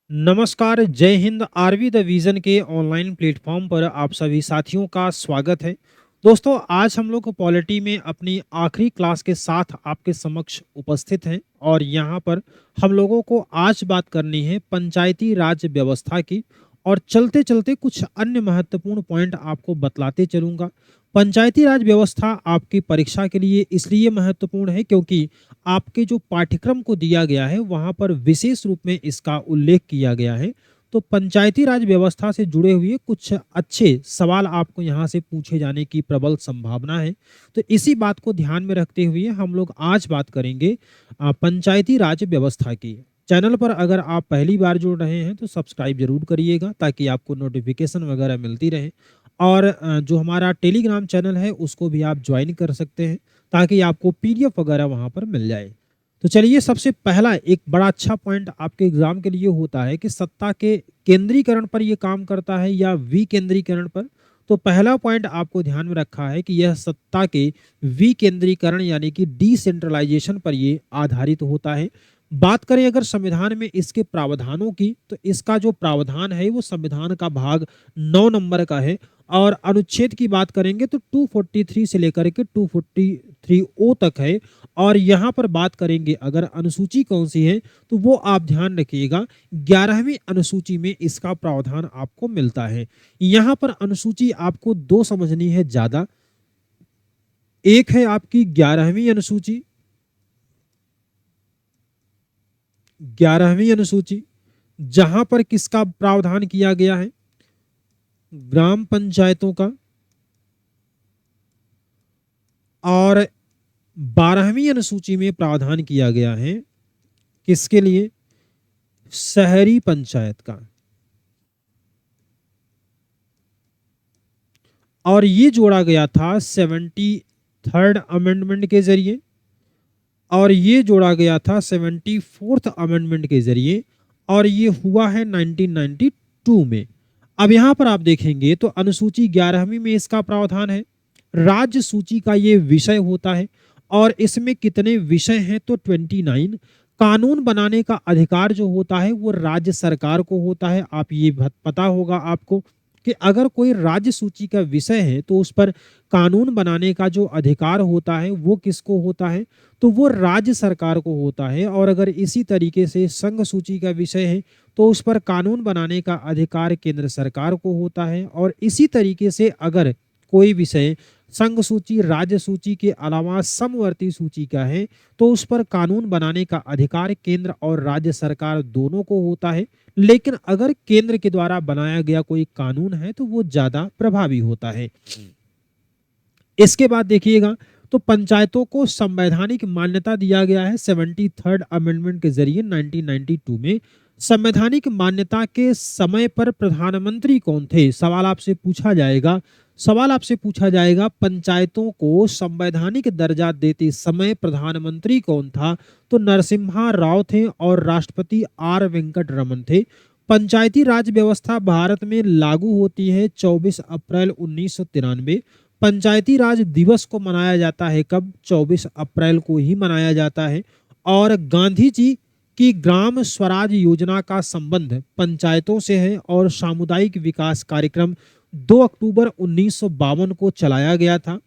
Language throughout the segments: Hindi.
नमस्कार, जय हिंद। आरवी द विज़न के ऑनलाइन प्लेटफ़ॉर्म पर आप सभी साथियों का स्वागत है। दोस्तों, आज हम लोग पॉलिटी में अपनी आखिरी क्लास के साथ आपके समक्ष उपस्थित हैं और यहाँ पर हम लोगों को आज बात करनी है पंचायती राज व्यवस्था की और चलते-चलते कुछ अन्य महत्वपूर्ण पॉइंट आपको बतलाते चलूँगा। पंचायती राज व्यवस्था आपकी परीक्षा के लिए इसलिए महत्वपूर्ण है क्योंकि आपके जो पाठ्यक्रम को दिया गया है वहाँ पर विशेष रूप में इसका उल्लेख किया गया है। तो पंचायती राज व्यवस्था से जुड़े हुए कुछ अच्छे सवाल आपको यहाँ से पूछे जाने की प्रबल संभावना है। तो इसी बात को ध्यान में रखते हुए हम लोग आज बात करेंगे पंचायती राज व्यवस्था की। चैनल पर अगर आप पहली बार जुड़ रहे हैं तो सब्सक्राइब जरूर करिएगा ताकि आपको नोटिफिकेशन वगैरह मिलती रहे और जो हमारा टेलीग्राम चैनल है उसको भी आप ज्वाइन कर सकते हैं ताकि आपको पीडीएफ वगैरह वहाँ पर मिल जाए। तो चलिए, सबसे पहला एक बड़ा अच्छा पॉइंट आपके एग्जाम के लिए होता है कि सत्ता के केंद्रीकरण पर ये काम करता है या विकेंद्रीकरण पर। तो पहला पॉइंट आपको ध्यान में रखा है कि यह सत्ता के विकेंद्रीकरण यानी कि डिसेंट्रलाइजेशन पर ये आधारित होता है। बात करें अगर संविधान में इसके प्रावधानों की, तो इसका जो प्रावधान है वो संविधान का भाग 9 नंबर का है और अनुच्छेद की बात करेंगे तो 243 से लेकर के 243 ओ तक है। और यहाँ पर बात करेंगे अगर अनुसूची कौन सी है तो वो आप ध्यान रखिएगा 11वीं अनुसूची में इसका प्रावधान आपको मिलता है। यहाँ पर अनुसूची आपको दो समझनी है ज्यादा। एक है आपकी 11वीं अनुसूची, 11वीं अनुसूची जहां पर किसका प्रावधान किया गया है, ग्राम पंचायतों का। और 12वीं अनुसूची में प्रावधान किया गया है किसके लिए, शहरी पंचायत का। और ये जोड़ा गया था 73rd अमेंडमेंट के जरिए और ये जोड़ा गया था 74th अमेंडमेंट के जरिए और ये हुआ है 1992 में। अब यहाँ पर आप देखेंगे तो अनुसूची 11वीं में इसका प्रावधान है। राज्य सूची का ये विषय होता है और इसमें कितने विषय हैं तो 29। कानून बनाने का अधिकार जो होता है वो राज्य सरकार को होता है। आप ये पता होगा आपको कि अगर कोई राज्य सूची का विषय है तो उस पर कानून बनाने का जो अधिकार होता है वो किसको होता है, तो वो राज्य सरकार को होता है। और अगर इसी तरीके से संघ सूची का विषय है तो उस पर कानून बनाने का अधिकार केंद्र सरकार को होता है। और इसी तरीके से अगर कोई विषय संघ सूची, राज्य सूची के अलावा समवर्ती सूची का है तो उस पर कानून बनाने का अधिकार केंद्र और राज्य सरकार दोनों को होता है। लेकिन अगर केंद्र के द्वारा बनाया गया कोई कानून है तो वो ज्यादा प्रभावी होता है। इसके बाद देखिएगा तो पंचायतों को संवैधानिक मान्यता दिया गया है 73rd अमेंडमेंट के जरिए 1992 में। संवैधानिक मान्यता के समय पर प्रधानमंत्री कौन थे, सवाल आपसे पूछा जाएगा। सवाल आपसे पूछा जाएगा पंचायतों को संवैधानिक दर्जा देते समय प्रधानमंत्री कौन था, तो नरसिम्हा राव थे और राष्ट्रपति आर वेंकट रमन थे। पंचायती राज व्यवस्था भारत में लागू होती है 24 अप्रैल 1993। पंचायती राज दिवस को मनाया जाता है कब, 24 अप्रैल को ही मनाया जाता है। और गांधी जी की ग्राम स्वराज योजना का संबंध पंचायतों से है और सामुदायिक विकास कार्यक्रम 2 अक्टूबर 1952 को चलाया गया था।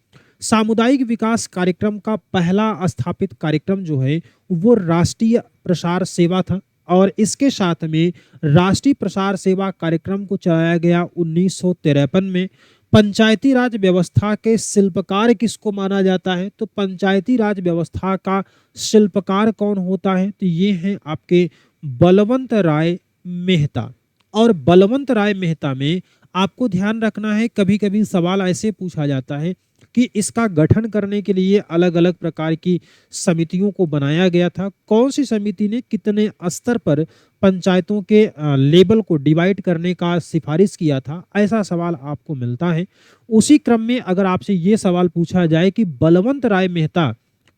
सामुदायिक विकास कार्यक्रम का पहला स्थापित कार्यक्रम जो है वो राष्ट्रीय प्रसार सेवा था और इसके साथ में राष्ट्रीय प्रसार सेवा कार्यक्रम को चलाया गया 1953 में। पंचायती राज व्यवस्था के शिल्पकार किसको माना जाता है, तो पंचायती राज व्यवस्था का शिल्पकार कौन होता है, तो ये हैं आपके बलवंत राय मेहता। और बलवंत राय मेहता में आपको ध्यान रखना है, कभी कभी सवाल ऐसे पूछा जाता है कि इसका गठन करने के लिए अलग अलग प्रकार की समितियों को बनाया गया था। कौन सी समिति ने कितने स्तर पर पंचायतों के लेवल को डिवाइड करने का सिफारिश किया था, ऐसा सवाल आपको मिलता है। उसी क्रम में अगर आपसे ये सवाल पूछा जाए कि बलवंत राय मेहता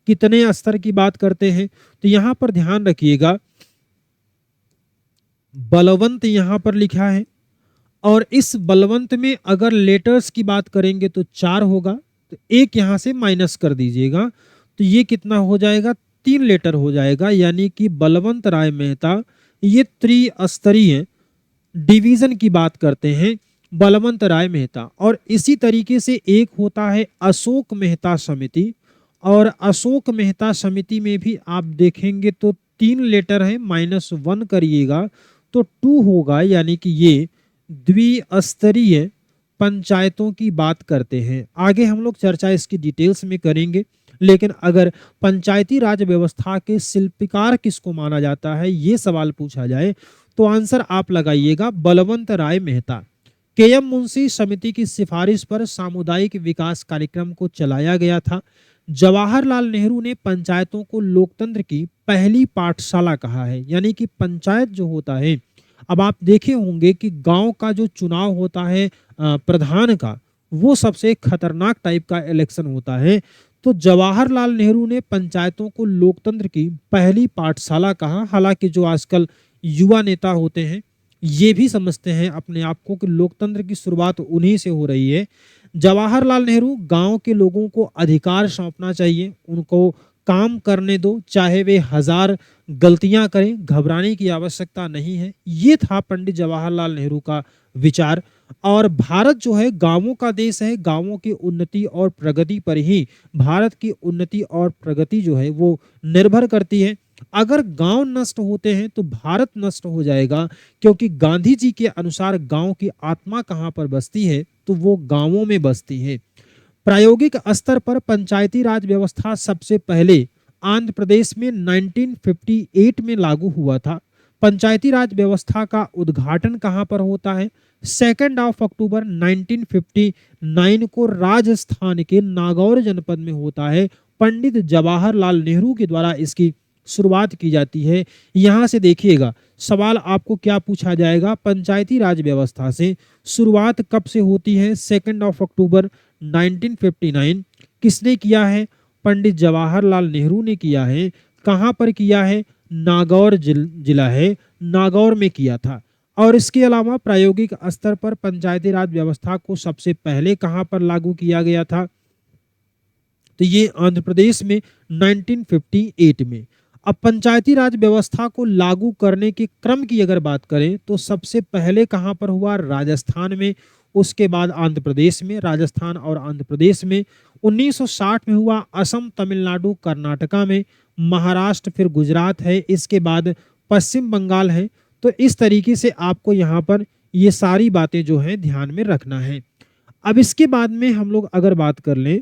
कितने स्तर की बात करते हैं, तो यहाँ पर ध्यान रखिएगा बलवंत यहाँ पर लिखा है और इस बलवंत में अगर लेटर्स की बात करेंगे तो 4 होगा, तो एक यहाँ से माइनस कर दीजिएगा तो ये कितना हो जाएगा, 3 लेटर हो जाएगा। यानी कि बलवंत राय मेहता ये त्रिस्तरीय डिवीजन की बात करते हैं बलवंत राय मेहता। और इसी तरीके से एक होता है अशोक मेहता समिति, और अशोक मेहता समिति में भी आप देखेंगे तो 3 लेटर है, -1 करिएगा तो 2 होगा, यानी कि ये द्विस्तरीय पंचायतों की बात करते हैं। आगे हम लोग चर्चा इसकी डिटेल्स में करेंगे, लेकिन अगर पंचायती राज व्यवस्था के शिल्पकार किसको माना जाता है, ये सवाल पूछा जाए तो आंसर आप लगाइएगा बलवंत राय मेहता। केएम मुंशी समिति की सिफारिश पर सामुदायिक विकास कार्यक्रम को चलाया गया था। जवाहरलाल नेहरू ने पंचायतों को लोकतंत्र की पहली पाठशाला कहा है, यानी कि पंचायत जो होता है, अब आप देखे होंगे कि गांव का जो चुनाव होता है प्रधान का, वो सबसे खतरनाक टाइप का इलेक्शन होता है। तो जवाहरलाल नेहरू ने पंचायतों को लोकतंत्र की पहली पाठशाला कहा। हालांकि जो आजकल युवा नेता होते हैं ये भी समझते हैं अपने आप को कि लोकतंत्र की शुरुआत उन्हीं से हो रही है। जवाहरलाल नेहरू गांव के लोगों को अधिकार सौंपना चाहिए, उनको काम करने दो, चाहे वे 1000 गलतियां करें, घबराने की आवश्यकता नहीं है। ये था पंडित जवाहरलाल नेहरू का विचार। और भारत जो है गांवों का देश है, गांवों की उन्नति और प्रगति पर ही भारत की उन्नति और प्रगति जो है वो निर्भर करती है। अगर गांव नष्ट होते हैं तो भारत नष्ट हो जाएगा, क्योंकि गांधी जी के अनुसार गांव की आत्मा कहाँ पर बसती है, तो वो गांवों में बसती है। प्रायोगिक स्तर पर पंचायती राज व्यवस्था सबसे पहले आंध्र प्रदेश में 1958 में लागू हुआ था। पंचायती राज व्यवस्था का उद्घाटन कहाँ पर होता है? 2 अक्टूबर 1959 को राजस्थान के नागौर जनपद में होता है। पंडित जवाहरलाल नेहरू के द्वारा इसकी शुरुआत की जाती है। यहाँ से देखिएगा सवाल आपको क्या पूछा जाएगा, पंचायती राज व्यवस्था से शुरुआत कब से होती है? 2 अक्टूबर 1959। किसने किया है? पंडित जवाहरलाल नेहरू ने किया है। कहाँ पर किया है? नागौर जिला है, नागौर में किया था। और इसके अलावा प्रायोगिक स्तर पर पंचायती राज व्यवस्था को सबसे पहले कहाँ पर लागू किया गया था? तो ये आंध्र प्रदेश में 1958 में। अब पंचायती राज व्यवस्था को लागू करने के क्रम की अगर बात करें तो सबसे पहले कहां पर हुआ? राजस्थान में, उसके बाद आंध्र प्रदेश में। राजस्थान और आंध्र प्रदेश में 1960 में हुआ, असम, तमिलनाडु, कर्नाटका में, महाराष्ट्र, फिर गुजरात है, इसके बाद पश्चिम बंगाल है। तो इस तरीके से आपको यहाँ पर ये सारी बातें जो हैं ध्यान में रखना है। अब इसके बाद में हम लोग अगर बात कर लें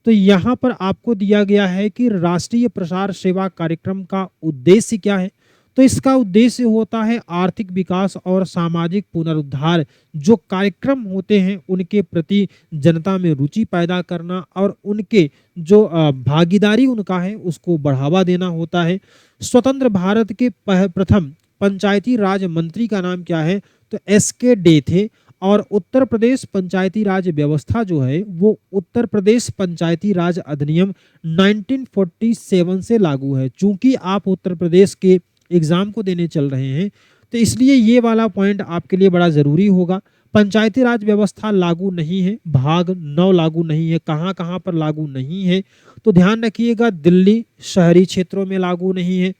तो यहाँ पर आपको दिया गया है कि राष्ट्रीय प्रसार सेवा कार्यक्रम का उद्देश्य क्या है? तो इसका उद्देश्य होता है आर्थिक विकास और सामाजिक पुनरुद्धार। जो कार्यक्रम होते हैं उनके प्रति जनता में रुचि पैदा करना और उनके जो भागीदारी उनका है उसको बढ़ावा देना होता है। स्वतंत्र भारत के प्रथम पंचायती राज मंत्री का नाम क्या है? तो SK डे थे। और उत्तर प्रदेश पंचायती राज व्यवस्था जो है वो उत्तर प्रदेश पंचायती राज अधिनियम 1947 से लागू है। चूंकि आप उत्तर प्रदेश के एग्जाम को देने चल रहे हैं तो इसलिए ये वाला पॉइंट आपके लिए बड़ा जरूरी होगा। पंचायती राज व्यवस्था लागू नहीं है, भाग 9 लागू नहीं है। कहाँ कहाँ पर लागू नहीं है? तो ध्यान रखिएगा, दिल्ली शहरी क्षेत्रों में लागू नहीं है।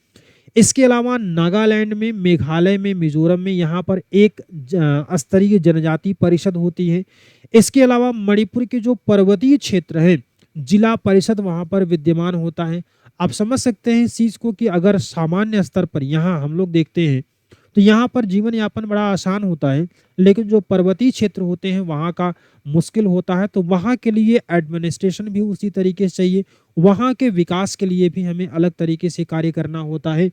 इसके अलावा नागालैंड में, मेघालय में, मिजोरम में यहाँ पर एक स्तरीय जनजाति परिषद होती है। इसके अलावा मणिपुर के जो पर्वतीय क्षेत्र है जिला परिषद वहाँ पर विद्यमान होता है। आप समझ सकते हैं इस चीज़ को कि अगर सामान्य स्तर पर यहाँ हम लोग देखते हैं तो यहाँ पर जीवन यापन बड़ा आसान होता है, लेकिन जो पर्वतीय क्षेत्र होते हैं वहाँ का मुश्किल होता है। तो वहाँ के लिए एडमिनिस्ट्रेशन भी उसी तरीके से चाहिए, वहाँ के विकास के लिए भी हमें अलग तरीके से कार्य करना होता है।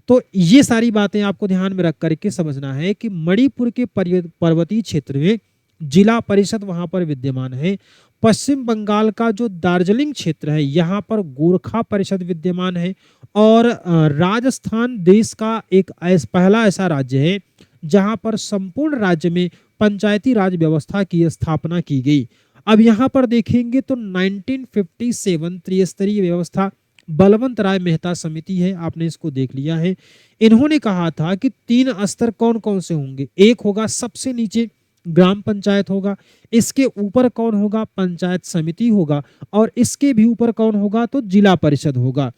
तो ये सारी बातें आपको ध्यान में रख करके समझना है कि मणिपुर के पर्वतीय क्षेत्र में जिला परिषद वहाँ पर विद्यमान है। पश्चिम बंगाल का जो दार्जिलिंग क्षेत्र है यहाँ पर गोरखा परिषद विद्यमान है। और राजस्थान देश का एक पहला ऐसा राज्य है जहाँ पर संपूर्ण राज्य में पंचायती राज व्यवस्था की स्थापना की गई। अब यहाँ पर देखेंगे तो 1957 त्रिस्तरीय व्यवस्था बलवंत राय मेहता समिति है, आपने इसको देख लिया है। इन्होंने कहा था कि 3 स्तर कौन कौन से होंगे? एक होगा सबसे नीचे ग्राम पंचायत होगा, इसके ऊपर कौन होगा? पंचायत समिति होगा, और इसके भी ऊपर कौन होगा? तो जिला परिषद होगा।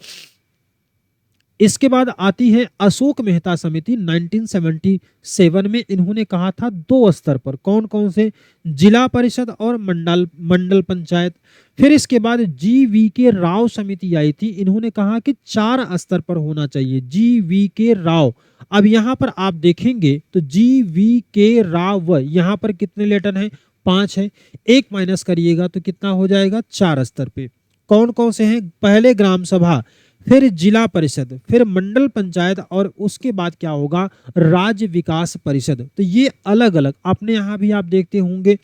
इसके बाद आती है अशोक मेहता समिति 1977 में। इन्होंने कहा था 2 स्तर पर, कौन कौन से, जिला परिषद और मंडल पंचायत। फिर इसके बाद GV.K. राव समिति आई थी, इन्होंने कहा कि 4 स्तर पर होना चाहिए, GV.K. राव। अब यहाँ पर आप देखेंगे तो GV.K. राव, यहाँ पर कितने लेटर हैं, 5 है, 1 माइनस करिएगा तो कितना हो जाएगा, 4 स्तर पे। कौन कौन से हैं, पहले ग्राम सभा, फिर जिला परिषद, फिर मंडल पंचायत और उसके बाद क्या होगा, राज्य विकास परिषद। तो ये अलग अलग अपने यहाँ भी आप देखते होंगे।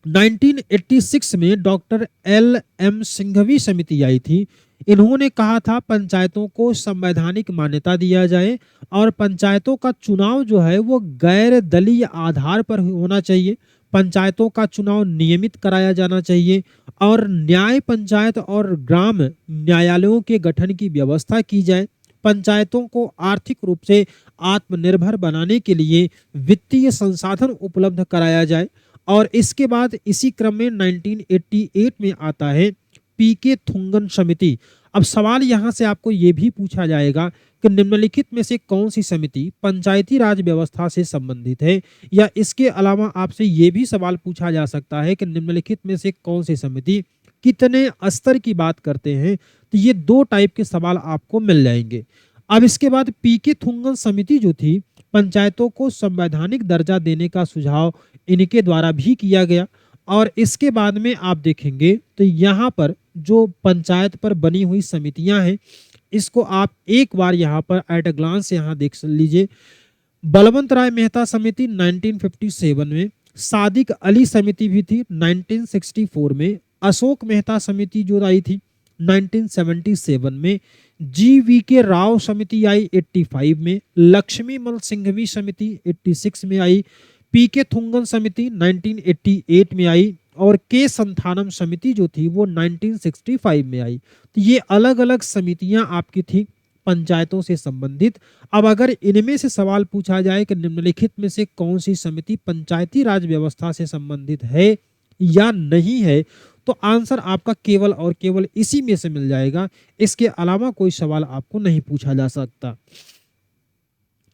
1986 में डॉक्टर LM सिंघवी समिति आई थी, इन्होंने कहा था पंचायतों को संवैधानिक मान्यता दिया जाए और पंचायतों का चुनाव जो है वो गैर दलीय आधार पर होना चाहिए, पंचायतों का चुनाव नियमित कराया जाना चाहिए और न्याय पंचायत और ग्राम न्यायालयों के गठन की व्यवस्था की जाए, पंचायतों को आर्थिक रूप से आत्मनिर्भर बनाने के लिए वित्तीय संसाधन उपलब्ध कराया जाए। और इसके बाद इसी क्रम में 1988 में आता है PK थुंगन समिति। अब सवाल यहाँ से आपको ये भी पूछा जाएगा कि निम्नलिखित में से कौन सी समिति पंचायती राज व्यवस्था से संबंधित है, या इसके अलावा आपसे ये भी सवाल पूछा जा सकता है कि निम्नलिखित में से कौन सी समिति कितने स्तर की बात करते हैं। तो ये 2 टाइप के सवाल आपको मिल जाएंगे। अब इसके बाद PK थुंगन समिति जो थी, पंचायतों को संवैधानिक दर्जा देने का सुझाव इनके द्वारा भी किया गया। और इसके बाद में आप देखेंगे तो यहाँ पर जो पंचायत पर बनी हुई समितियां हैं, इसको आप एक बार यहाँ पर एट अ ग्लांस यहाँ देख लीजिए। बलवंत राय मेहता समिति 1957 में, सादिक अली समिति भी थी 1964 में, अशोक मेहता समिति जो आई थी 1977 में, GV.K. राव समिति आई 85 में, लक्ष्मीमल सिंघवी समिति 86 में आई, PK थुंगन समिति 1988 में आई और K संथानम समिति जो थी वो 1965 में आई। तो ये अलग अलग समितियां आपकी थी पंचायतों से संबंधित। अब अगर इनमें से सवाल पूछा जाए कि निम्नलिखित में से कौन सी समिति पंचायती राज व्यवस्था से संबंधित है या नहीं है, तो आंसर आपका केवल और केवल इसी में से मिल जाएगा, इसके अलावा कोई सवाल आपको नहीं पूछा जा सकता।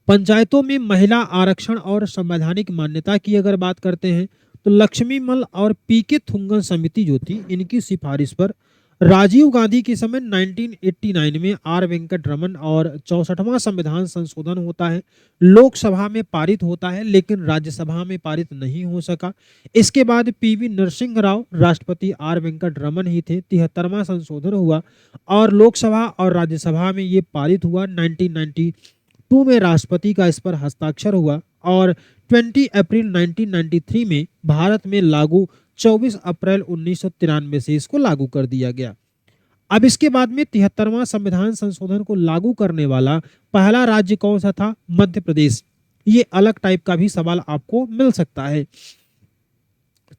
पंचायतों में महिला आरक्षण और संवैधानिक मान्यता की अगर बात करते हैं तो लक्ष्मीमल और PK थुंगन समिति जो थी, इनकी सिफारिश पर राजीव गांधी के समय 1989 में R वेंकट रमन और 64वां संविधान संशोधन होता है, लोकसभा में पारित होता है लेकिन राज्यसभा में पारित नहीं हो सका। इसके बाद PV नरसिंह राव, राष्ट्रपति R वेंकट रमन ही थे, 73वां संशोधन हुआ और लोकसभा और राज्यसभा में ये पारित हुआ। 1992 में राष्ट्रपति का इस पर हस्ताक्षर हुआ और 20 अप्रैल 1993 में भारत में लागू, 24 अप्रैल 1993 से इसको लागू कर दिया गया। अब इसके बाद में 73वां संविधान संशोधन को लागू करने वाला पहला राज्य कौन सा था? मध्य प्रदेश। ये अलग टाइप का भी सवाल आपको मिल सकता है।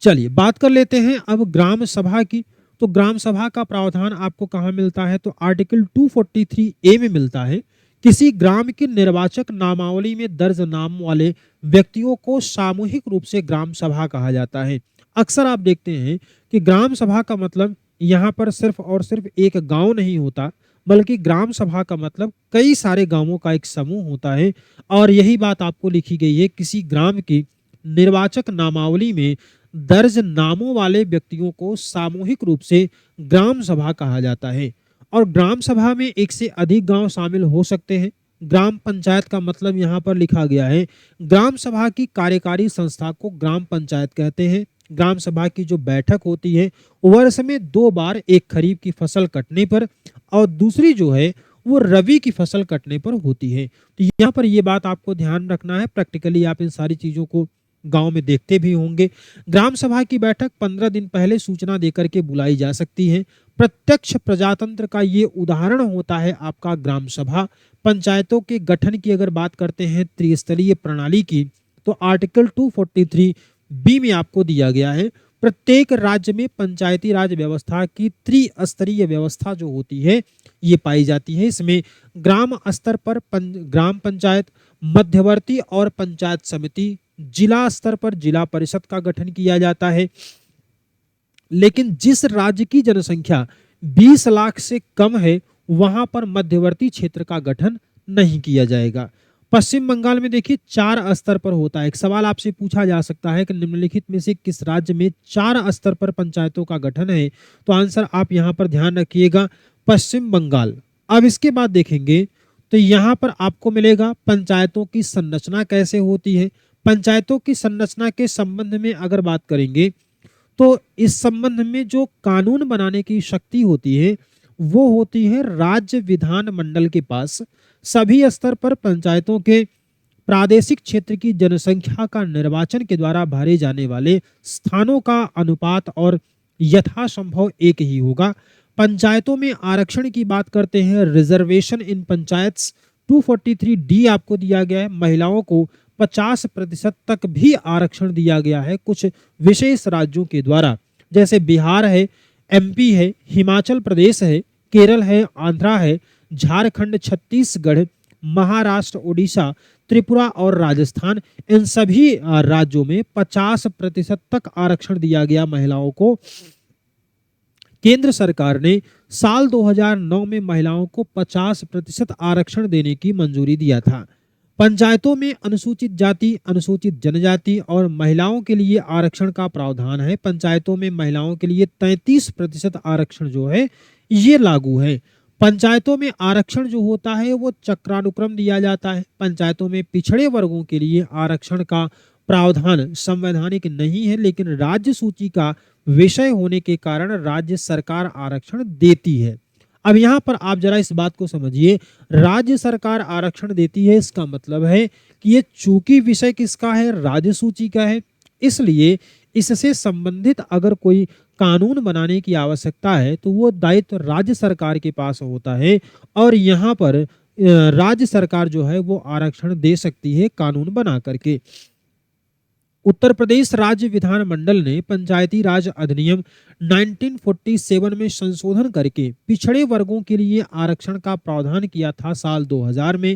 चलिए बात कर लेते हैं अब ग्राम सभा की। तो ग्राम सभा का प्रावधान आपको कहाँ मिलता है? तो आर्टिकल 243A में मिलता है। किसी ग्राम की निर्वाचक नामावली में दर्ज नाम वाले व्यक्तियों को सामूहिक रूप से ग्राम सभा कहा जाता है। अक्सर आप देखते हैं कि ग्राम सभा का मतलब यहाँ पर सिर्फ और सिर्फ एक गांव नहीं होता, बल्कि ग्राम सभा का मतलब कई सारे गांवों का एक समूह होता है। और यही बात आपको लिखी गई है, किसी ग्राम की निर्वाचक नामावली में दर्ज नामों वाले व्यक्तियों को सामूहिक रूप से ग्राम सभा कहा जाता है। और ग्राम सभा में एक से अधिक गांव शामिल हो सकते हैं। ग्राम पंचायत का मतलब यहाँ पर लिखा गया है, ग्राम सभा की कार्यकारी संस्था को ग्राम पंचायत कहते हैं। ग्राम सभा की जो बैठक होती है वर्ष में 2 बार, एक खरीफ की फसल कटने पर और दूसरी जो है वो रबी की फसल कटने पर होती है। तो यहाँ पर ये बात आपको ध्यान रखना है, प्रैक्टिकली आप इन सारी चीज़ों को गांव में देखते भी होंगे। ग्राम सभा की बैठक 15 दिन पहले सूचना देकर के बुलाई जा सकती है। प्रत्यक्ष प्रजातंत्र का ये उदाहरण होता है आपका ग्राम सभा। पंचायतों के गठन की अगर बात करते हैं त्रिस्तरीय प्रणाली की, तो आर्टिकल 243B में आपको दिया गया है। प्रत्येक राज्य में पंचायती राज व्यवस्था की त्रिस्तरीय व्यवस्था जो होती है ये पाई जाती है। इसमें ग्राम स्तर पर ग्राम पंचायत, मध्यवर्ती और पंचायत समिति, जिला स्तर पर जिला परिषद का गठन किया जाता है। लेकिन जिस राज्य की जनसंख्या 20 लाख से कम है वहां पर मध्यवर्ती क्षेत्र का गठन नहीं किया जाएगा। पश्चिम बंगाल में देखिए 4 स्तर पर होता है। एक सवाल आपसे पूछा जा सकता है कि निम्नलिखित में से किस राज्य में 4 स्तर पर पंचायतों का गठन है, तो आंसर आप यहाँ पर ध्यान रखिएगा, पश्चिम बंगाल। अब इसके बाद देखेंगे तो यहाँ पर आपको मिलेगा पंचायतों की संरचना कैसे होती है। पंचायतों की संरचना के संबंध में अगर बात करेंगे तो इस संबंध में जो कानून बनाने की शक्ति होती है वो होती है राज्य विधान मंडल के पास। सभी स्तर पर पंचायतों के प्रादेशिक क्षेत्र की जनसंख्या का निर्वाचन के द्वारा भरे जाने वाले स्थानों का अनुपात और यथासंभव एक ही होगा। पंचायतों में आरक्षण की बात करते हैं, रिजर्वेशन इन पंचायत्स 243 डी आपको दिया गया है। महिलाओं को 50% तक भी आरक्षण दिया गया है कुछ विशेष राज्यों के द्वारा, जैसे बिहार है, एमपी है, हिमाचल प्रदेश है, केरल है, आंध्रा है, झारखंड, छत्तीसगढ़, महाराष्ट्र, उड़ीसा, त्रिपुरा और राजस्थान। इन सभी राज्यों में 50% तक आरक्षण दिया गया महिलाओं को। केंद्र सरकार ने साल 2009 में महिलाओं को 50% आरक्षण देने की मंजूरी दिया था। पंचायतों में अनुसूचित जाति, अनुसूचित जनजाति और महिलाओं के लिए आरक्षण का प्रावधान है। पंचायतों में महिलाओं के लिए 33% आरक्षण जो है ये लागू है। पंचायतों में आरक्षण जो होता है वो चक्रानुक्रम दिया जाता है। पंचायतों में पिछड़े वर्गों के लिए आरक्षण का प्रावधान संवैधानिक नहीं है, लेकिन राज्य सूची का विषय होने के कारण राज्य सरकार आरक्षण देती है। अब यहाँ पर आप जरा इस बात को समझिए, राज्य सरकार आरक्षण देती है, इसका मतलब है कि ये चूंकि विषय किसका है, राज्य सूची का है, इसलिए इससे संबंधित अगर कोई कानून बनाने की आवश्यकता है तो वो दायित्व राज्य सरकार के पास होता है और यहाँ पर राज्य सरकार जो है वो आरक्षण दे सकती है कानून बना करके। उत्तर प्रदेश राज्य विधानमंडल ने पंचायती राज अधिनियम 1947 में संशोधन करके पिछड़े वर्गों के लिए आरक्षण का प्रावधान किया था साल 2000 में।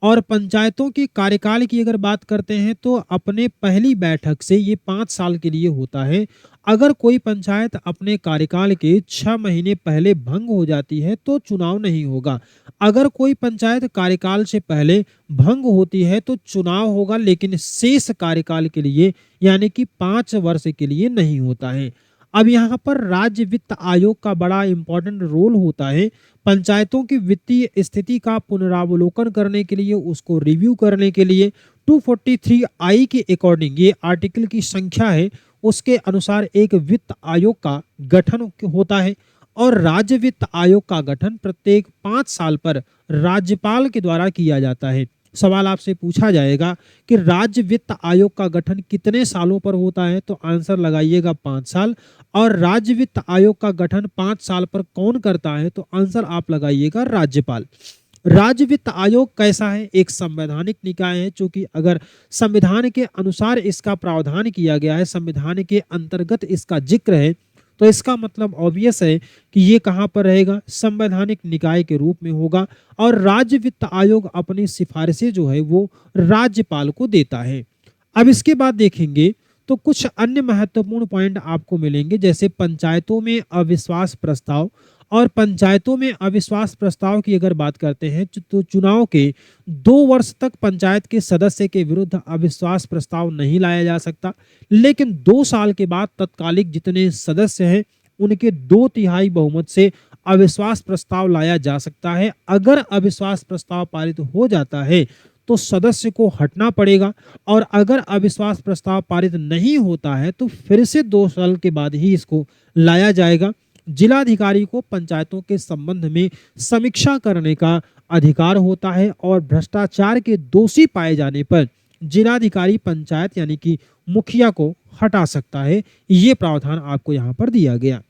और पंचायतों के कार्यकाल की अगर बात करते हैं तो अपने पहली बैठक से ये 5 साल के लिए होता है। अगर कोई पंचायत अपने कार्यकाल के 6 महीने पहले भंग हो जाती है तो चुनाव नहीं होगा। अगर कोई पंचायत कार्यकाल से पहले भंग होती है तो चुनाव होगा, लेकिन शेष कार्यकाल के लिए यानी कि 5 वर्ष के लिए नहीं होता है। अब यहाँ पर राज्य वित्त आयोग का बड़ा इंपॉर्टेंट रोल होता है। पंचायतों की वित्तीय स्थिति का पुनरावलोकन करने के लिए, उसको रिव्यू करने के लिए 243 के अकॉर्डिंग, ये आर्टिकल की संख्या है, उसके अनुसार एक वित्त आयोग का गठन होता है। और राज्य वित्त आयोग का गठन प्रत्येक 5 साल पर राज्यपाल के द्वारा किया जाता है। सवाल आपसे पूछा जाएगा कि राज्य वित्त आयोग का गठन कितने सालों पर होता है, तो आंसर लगाइएगा 5 साल। और राज्य वित्त आयोग का गठन 5 साल पर कौन करता है, तो आंसर आप लगाइएगा राज्यपाल। राज्य वित्त आयोग कैसा है, एक संवैधानिक निकाय है, क्योंकि अगर संविधान के अनुसार इसका प्रावधान किया गया है, संविधान के अंतर्गत इसका जिक्र है, तो इसका मतलब ऑब्वियस है कि ये कहाँ पर रहेगा, संवैधानिक निकाय के रूप में होगा। और राज्य वित्त आयोग अपनी सिफारिशें जो है वो राज्यपाल को देता है। अब इसके बाद देखेंगे तो कुछ अन्य महत्वपूर्ण पॉइंट आपको मिलेंगे, जैसे पंचायतों में अविश्वास प्रस्ताव। और पंचायतों में अविश्वास प्रस्ताव की अगर बात करते हैं तो चुनाव के 2 वर्ष तक पंचायत के सदस्य के विरुद्ध अविश्वास प्रस्ताव नहीं लाया जा सकता, लेकिन 2 साल के बाद तत्कालिक जितने सदस्य हैं उनके 2/3 बहुमत से अविश्वास प्रस्ताव लाया जा सकता है। अगर अविश्वास प्रस्ताव पारित हो जाता है तो सदस्य को हटना पड़ेगा, और अगर अविश्वास प्रस्ताव पारित नहीं होता है तो फिर से 2 साल के बाद ही इसको लाया जाएगा। जिलाधिकारी को पंचायतों के संबंध में समीक्षा करने का अधिकार होता है, और भ्रष्टाचार के दोषी पाए जाने पर जिलाधिकारी पंचायत यानी कि मुखिया को हटा सकता है। ये प्रावधान आपको यहाँ पर दिया गया।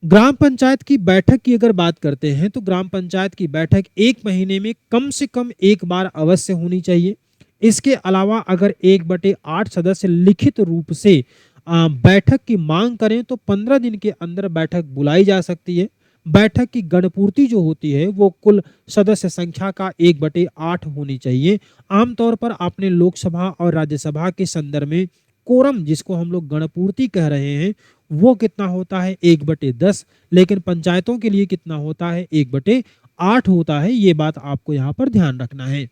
ग्राम पंचायत की बैठक की अगर बात करते हैं तो ग्राम पंचायत की बैठक 1 महीने में कम से कम 1 बार अवश्य होनी चाहिए। इसके अलावा अगर 1/8 सदस्य लिखित रूप से बैठक की मांग करें तो 15 दिन के अंदर बैठक बुलाई जा सकती है। बैठक की गणपूर्ति जो होती है वो कुल सदस्य संख्या का 1/8 होनी चाहिए। आमतौर पर आपने लोकसभा और राज्यसभा के संदर्भ में कोरम, जिसको हम लोग गणपूर्ति कह रहे हैं, वो कितना होता है 1/10, लेकिन पंचायतों के लिए कितना होता है 1/8। 8 होता है, ये बात आपको यहाँ पर ध्यान रखना है।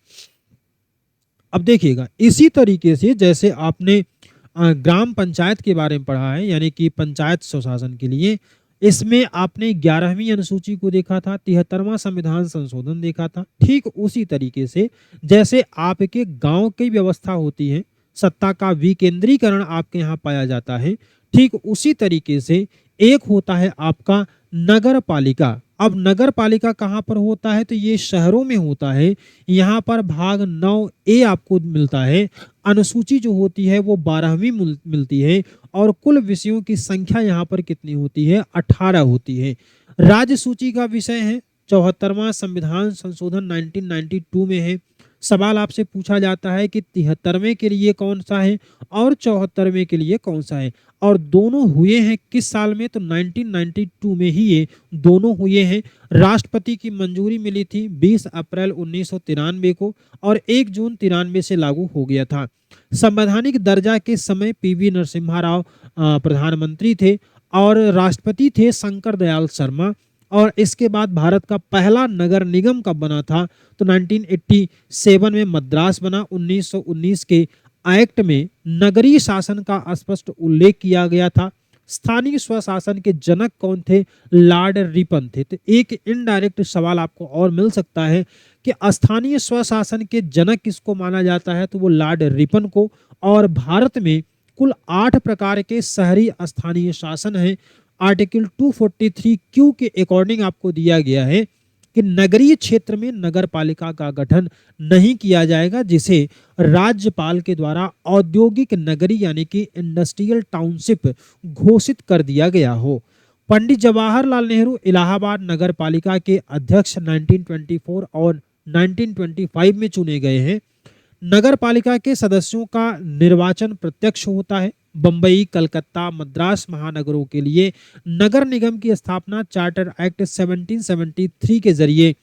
अब देखिएगा, इसी तरीके से जैसे आपने ग्राम पंचायत के बारे में पढ़ा है, यानी कि पंचायत स्वशासन के लिए, इसमें आपने 11वीं अनुसूची को देखा था, 73वां संविधान संशोधन देखा था। ठीक उसी तरीके से जैसे आपके गांव की व्यवस्था होती है, सत्ता का विकेंद्रीकरण आपके यहाँ पाया जाता है, ठीक उसी तरीके से एक होता है आपका नगर पालिका। अब नगर पालिका कहाँ पर होता है, तो ये शहरों में होता है। यहाँ पर भाग 9A आपको मिलता है। अनुसूची जो होती है वो 12वीं मिलती है और कुल विषयों की संख्या यहाँ पर कितनी होती है, 18 होती है। राज्य सूची का विषय है 74वां संविधान संशोधन 1992 में है। सवाल आपसे पूछा जाता है कि 73वें के लिए कौन सा है और 74वें के लिए कौन सा है, और दोनों हुए हैं किस साल में, तो 1992 में ही ये दोनों हुए हैं। राष्ट्रपति की मंजूरी मिली थी 20 अप्रैल 1993 को और 1 जून 93 से लागू हो गया था। संवैधानिक दर्जा के समय पीवी नरसिम्हा राव प्रधानमंत्री थे और राष्ट्रपति थे शंकर दयाल शर्मा। और इसके बाद भारत का पहला नगर निगम कब बना था, तो 1987 में मद्रास बना। 1919 के एक्ट में नगरीय शासन का स्पष्ट उल्लेख किया गया था। स्थानीय स्वशासन के जनक कौन थे, लॉर्ड रिपन थे। तो एक इनडायरेक्ट सवाल आपको और मिल सकता है कि स्थानीय स्वशासन के जनक किसको माना जाता है, तो वो लॉर्ड रिपन को। और भारत में कुल 8 प्रकार के शहरी स्थानीय शासन हैं। आर्टिकल 243Q के अकॉर्डिंग आपको दिया गया है कि नगरीय क्षेत्र में नगर पालिका का गठन नहीं किया जाएगा, जिसे राज्यपाल के द्वारा औद्योगिक नगरी यानी कि इंडस्ट्रियल टाउनशिप घोषित कर दिया गया हो। पंडित जवाहरलाल नेहरू इलाहाबाद नगर पालिका के अध्यक्ष 1924 और 1925 में चुने गए हैं। नगर पालिका के सदस्यों का निर्वाचन प्रत्यक्ष होता है। बम्बई, कलकत्ता, मद्रास महानगरों के लिए नगर निगम की स्थापना चार्टर एक्ट 1773 के जरिए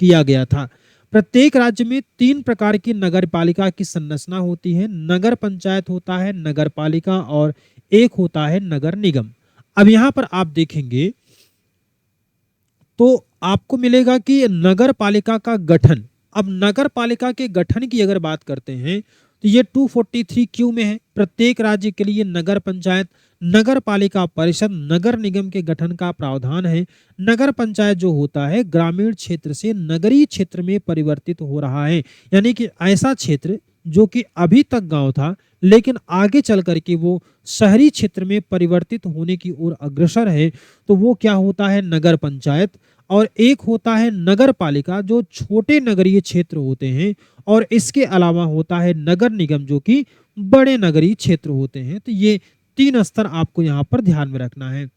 किया गया था। प्रत्येक राज्य में 3 प्रकार की नगर पालिका की संरचना होती है। नगर पंचायत होता है, नगर पालिका और एक होता है नगर निगम। अब यहाँ पर आप देखेंगे तो आपको मिलेगा कि नगर पालिका का गठन। अब नगर पालिका के गठन की अगर बात करते हैं तो ये 243Q में है। प्रत्येक राज्य के लिए नगर पंचायत, नगर पालिका परिषद, नगर निगम के गठन का प्रावधान है। नगर पंचायत जो होता है ग्रामीण क्षेत्र से नगरीय क्षेत्र में परिवर्तित हो रहा है, यानी कि ऐसा क्षेत्र जो कि अभी तक गांव था लेकिन आगे चल करके वो शहरी क्षेत्र में परिवर्तित होने की ओर अग्रसर है, तो वो क्या होता है, नगर पंचायत। और एक होता है नगर पालिका जो छोटे नगरीय क्षेत्र होते हैं, और इसके अलावा होता है नगर निगम जो कि बड़े नगरीय क्षेत्र होते हैं। तो ये 3 स्तर आपको यहाँ पर ध्यान में रखना है।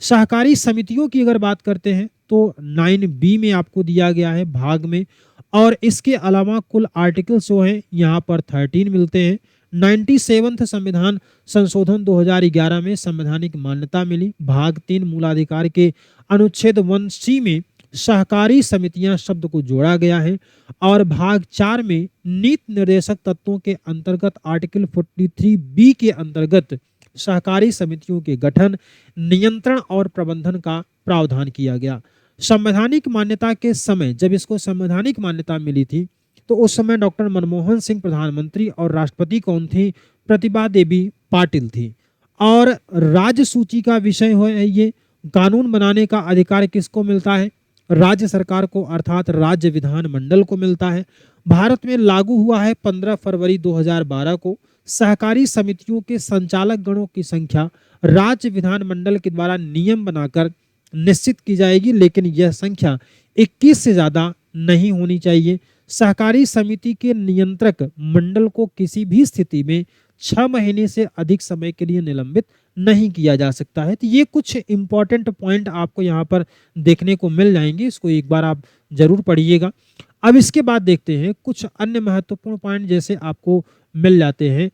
सहकारी समितियों की अगर बात करते हैं तो 9B में आपको दिया गया है भाग में, और इसके अलावा कुल आर्टिकल्स जो हैं यहाँ पर 13 मिलते हैं। 97वें संविधान संशोधन 2011 में संवैधानिक मान्यता मिली। भाग 3 मूलाधिकार के अनुच्छेद 1C में सहकारी समितियां शब्द को जोड़ा गया है। और भाग 4 में नीति निर्देशक तत्वों के अंतर्गत आर्टिकल 43B के अंतर्गत सहकारी समितियों के गठन, नियंत्रण और प्रबंधन का प्रावधान किया गया। संवैधानिक मान्यता के समय, जब इसको संवैधानिक मान्यता मिली थी, तो उस समय डॉक्टर मनमोहन सिंह प्रधानमंत्री और राष्ट्रपति कौन थी, प्रतिभा देवी पाटिल थी। और राज्य सूची का विषय है ये। कानून बनाने का अधिकार किसको मिलता है, राज्य सरकार को, अर्थात राज्य विधानमंडल को मिलता है। भारत में लागू हुआ है 15 फरवरी 2012 को। सहकारी समितियों के संचालक गणों की संख्या राज्य विधानमंडल के द्वारा नियम बनाकर निश्चित की जाएगी, लेकिन यह संख्या 21 से ज्यादा नहीं होनी चाहिए। सहकारी समिति के नियंत्रक मंडल को किसी भी स्थिति में 6 महीने से अधिक समय के लिए निलंबित नहीं किया जा सकता है। तो ये कुछ इंपॉर्टेंट पॉइंट आपको यहाँ पर देखने को मिल जाएंगे, इसको एक बार आप जरूर पढ़िएगा। अब इसके बाद देखते हैं कुछ अन्य महत्वपूर्ण पॉइंट जैसे आपको मिल जाते हैं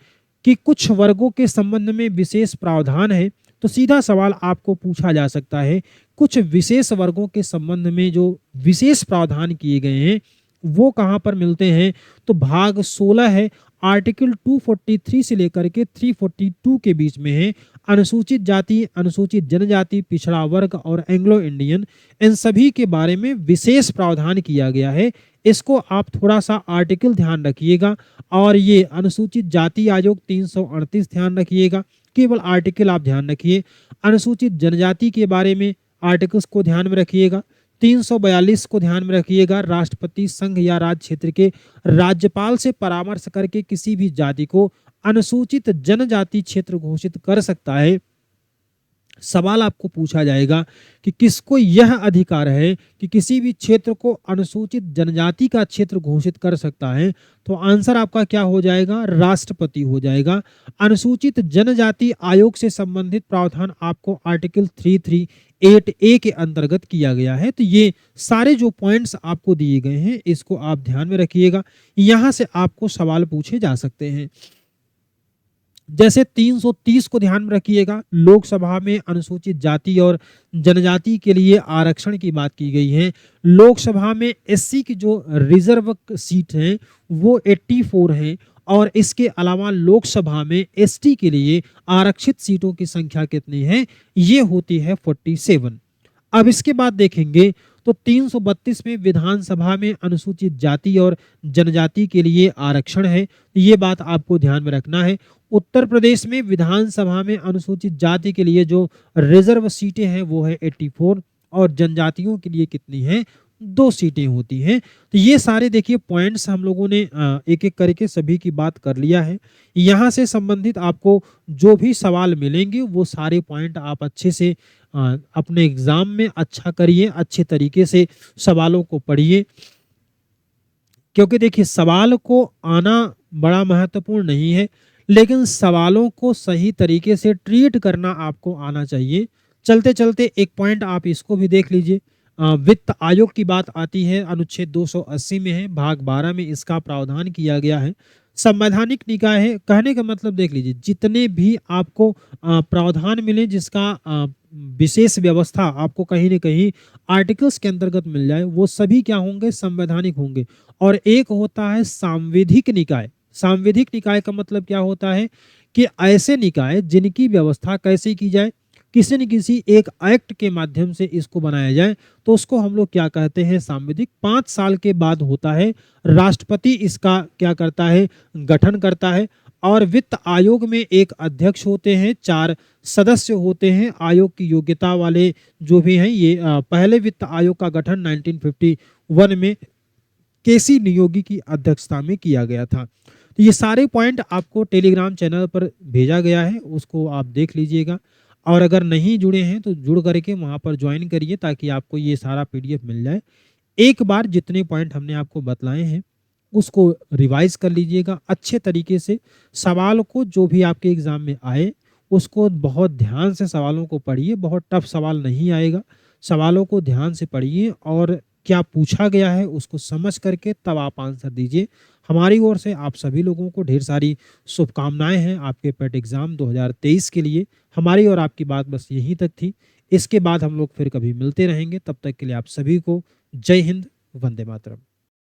कि कुछ वर्गों के संबंध में विशेष प्रावधान है। तो सीधा सवाल आपको पूछा जा सकता है, कुछ विशेष वर्गों के संबंध में जो विशेष प्रावधान किए गए हैं वो कहाँ पर मिलते हैं, तो भाग 16 है आर्टिकल 243 से लेकर के 342 के बीच में है। अनुसूचित जाति, अनुसूचित जनजाति, पिछड़ा वर्ग और एंग्लो इंडियन, इन सभी के बारे में विशेष प्रावधान किया गया है। इसको आप थोड़ा सा आर्टिकल ध्यान रखिएगा। और ये अनुसूचित जाति आयोग 338 ध्यान रखिएगा, केवल आर्टिकल आप ध्यान रखिए। अनुसूचित जनजाति के बारे में आर्टिकल्स को ध्यान में रखिएगा। 342 को ध्यान में रखिएगा, राष्ट्रपति संघ या राज्य क्षेत्र के राज्यपाल से परामर्श करके किसी भी जाति को अनुसूचित जनजाति क्षेत्र घोषित कर सकता है। सवाल आपको पूछा जाएगा कि किसको यह अधिकार है कि किसी भी क्षेत्र को अनुसूचित जनजाति का क्षेत्र घोषित कर सकता है, तो आंसर आपका क्या हो जाएगा, राष्ट्रपति हो जाएगा। अनुसूचित जनजाति आयोग से संबंधित प्रावधान आपको आर्टिकल 338A के अंतर्गत किया गया है। तो ये सारे जो पॉइंट्स आपको दिए गए हैं इसको आप ध्यान में रखिएगा, यहां से आपको सवाल पूछे जा सकते हैं। जैसे 330 को ध्यान में रखिएगा, लोकसभा में अनुसूचित जाति और जनजाति के लिए आरक्षण की बात की गई है। लोकसभा में एससी की जो रिजर्व सीट है वो 84 है और इसके अलावा लोकसभा में एसटी के लिए आरक्षित सीटों की संख्या कितनी है, ये होती है 47। अब इसके बाद देखेंगे तो 332 में विधानसभा में अनुसूचित जाति और जनजाति के लिए आरक्षण है, ये बात आपको ध्यान में रखना है। उत्तर प्रदेश में विधानसभा में अनुसूचित जाति के लिए जो रिजर्व सीटें हैं वो है 84 और जनजातियों के लिए कितनी है, 2 सीटें होती हैं। तो ये सारे देखिए पॉइंट्स हम लोगों ने एक एक करके सभी की बात कर लिया है। यहाँ से संबंधित आपको जो भी सवाल मिलेंगे वो सारे पॉइंट आप अच्छे से अपने एग्जाम में अच्छा करिए, अच्छे तरीके से सवालों को पढ़िए, क्योंकि देखिए सवाल को आना बड़ा महत्वपूर्ण नहीं है, लेकिन सवालों को सही तरीके से ट्रीट करना आपको आना चाहिए। चलते चलते एक पॉइंट आप इसको भी देख लीजिए, वित्त आयोग की बात आती है, अनुच्छेद 280 में है, भाग 12 में इसका प्रावधान किया गया है। संवैधानिक निकाय है, कहने का मतलब देख लीजिए जितने भी आपको प्रावधान मिले जिसका विशेष व्यवस्था आपको कहीं न कहीं आर्टिकल्स के अंतर्गत मिल जाए, वो सभी क्या होंगे, संवैधानिक होंगे। और एक होता है सांविधिक निकाय। सांविधिक निकाय का मतलब क्या होता है कि ऐसे निकाय जिनकी व्यवस्था कैसे की जाए, किसी न किसी एक एक्ट के माध्यम से इसको बनाया जाए, तो उसको हम लोग क्या कहते हैं, सांविधिक। 5 साल के बाद होता है, राष्ट्रपति इसका क्या करता है, गठन करता है। और वित्त आयोग में एक अध्यक्ष होते हैं, 4 सदस्य होते हैं आयोग की योग्यता वाले जो भी हैं। ये पहले वित्त आयोग का गठन 1951 में केसी नियोगी की अध्यक्षता में किया गया था। तो ये सारे पॉइंट आपको टेलीग्राम चैनल पर भेजा गया है, उसको आप देख लीजिएगा। और अगर नहीं जुड़े हैं तो जुड़ करके वहाँ पर ज्वाइन करिए ताकि आपको ये सारा पीडीएफ मिल जाए। एक बार जितने पॉइंट हमने आपको बतलाए हैं उसको रिवाइज कर लीजिएगा अच्छे तरीके से। सवाल को जो भी आपके एग्जाम में आए उसको बहुत ध्यान से सवालों को पढ़िए, बहुत टफ सवाल नहीं आएगा। सवालों को ध्यान से पढ़िए और क्या पूछा गया है उसको समझ करके तब आप आंसर दीजिए। हमारी ओर से आप सभी लोगों को ढेर सारी शुभकामनाएं हैं आपके पेट एग्जाम 2023 के लिए। हमारी और आपकी बात बस यहीं तक थी। इसके बाद हम लोग फिर कभी मिलते रहेंगे, तब तक के लिए आप सभी को जय हिंद, वंदे मातरम।